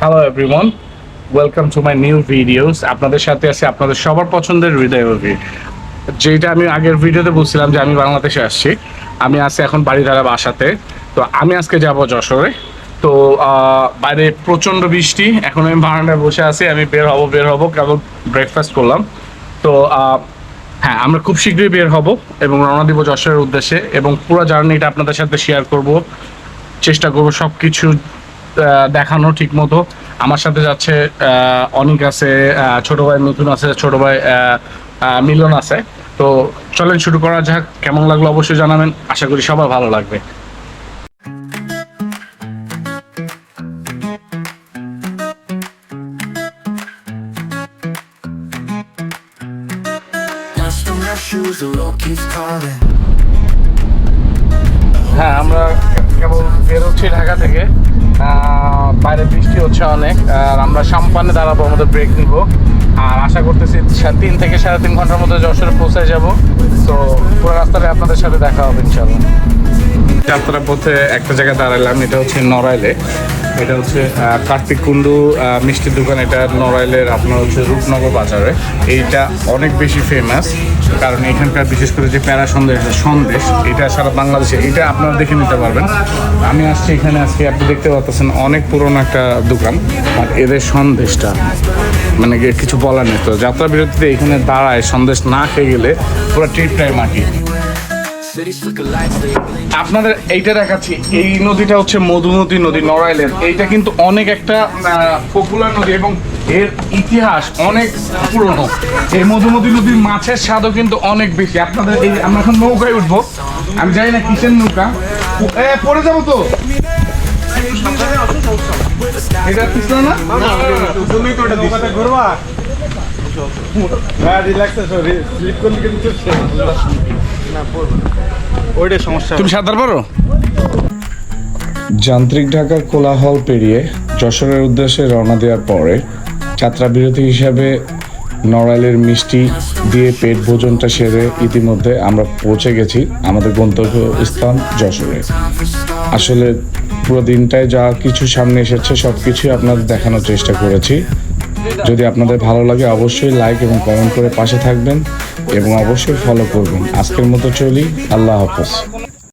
Hello everyone, welcome to my new videos. আপনাদের সাথে আছে আপনাদের সবার পছন্দের হৃদয় রবি। যেটা আমি আগের ভিডিওতে বলছিলাম যে আমি বাংলাদেশে আসছি, আমি আছি এখন বাড়িধারা বাসাতে। তো আমি আজকে যাব যশোরে। তো বাইরে প্রচণ্ড বৃষ্টি, এখন আমি বারান্দায় বসে আছি। আমি বের হব কেবল ব্রেকফাস্ট করলাম। তো হ্যাঁ, আমরা খুব শীঘ্রই বের হব এবং রওনা দিব যশোরের উদ্দেশ্যে, এবং পুরো জার্নিটা আপনাদের সাথে শেয়ার করব, চেষ্টা করবো সব কিছু দেখানো ঠিক মতো। আমার সাথে যাচ্ছে অনিক আছে, ছোট ভাই মিথুন আছে, ছোট ভাই মিলন আছে। তো চলেন শুরু করা যাক। কেমন লাগলো অবশ্যই জানাবেন, আশা করি সবার ভালো লাগবে। হ্যাঁ, আমরা কেবল বেরোচ্ছি ঢাকা থেকে। বাইরে বৃষ্টি হচ্ছে অনেক, আর আমরা সাম্পানে দাঁড়াবো, আমাদের ব্রেক নিব। আর আশা করতেছি 3 থেকে 3.5 ঘন্টার মধ্যে যশোরে পৌঁছে যাব। তো পুরো রাস্তায় আপনাদের সাথে দেখা হবে ইনশাআল্লাহ। যাত্রার পথে একটা জায়গায় দাঁড়ালাম, এটা হচ্ছে নড়াইলে। এটা হচ্ছে কার্তিক কুণ্ডু মিষ্টির দোকান। এটা নড়াইলের আপনার হচ্ছে রূপনগর বাজারে। এইটা অনেক বেশি ফেমাস, কারণ এখানকার বিশেষ করে যে প্যারা সন্দেশ এটা সারা বাংলাদেশে, এটা আপনারা দেখে নিতে পারবেন। আমি আসছি এখানে, আজকে আপনি দেখতে পাচ্ছেন অনেক পুরনো একটা দোকান, আর এদের সন্দেশটা মানে কিছু বলার নেই। তো যাত্রা বিরতিতে এখানে দাঁড়ায় সন্দেশ না খেয়ে গেলে পুরো ট্রিপটাই মাটি। আপনাদের এইটা দেখাচ্ছি, এই নদীটা হচ্ছে মধুমতি নদী নড়াইলের। এইটা কিন্তু অনেক একটা পপুলার নদী এবং এর ইতিহাস অনেক পুরনো। এই মধুমতি নদীর মাছের স্বাদও কিন্তু অনেক বেশি। আপনাদের এই আমরা এখন নৌকায় উঠবো, আমি জানি না কিসের নৌকা, পড়ে যাবো তো। এটা পিছলা না, ঘুরবা তুমি সাঁতার পারো? যান্ত্রিক ঢাকার কোলাহল পেরিয়ে যশোরের উদ্দেশ্যে রওনা দেওয়ার পরে যাত্রা বিরতি হিসাবে নড়াইলের মিষ্টি দিয়ে পেট ভোজনটা সেরে ইতিমধ্যে আমরা পৌঁছে গেছি আমাদের গন্তব্য স্থান যশোরে। আসলে পুরো দিনটায় যা কিছু সামনে এসেছে সব কিছুই আপনাদের দেখানোর চেষ্টা করেছি। যদি আপনাদের ভালো লাগে অবশ্যই লাইক এবং কমেন্ট করে পাশে থাকবেন এবং অবশ্যই ফলো করবেন। আজকের মতো চলি, আল্লাহ হাফেজ।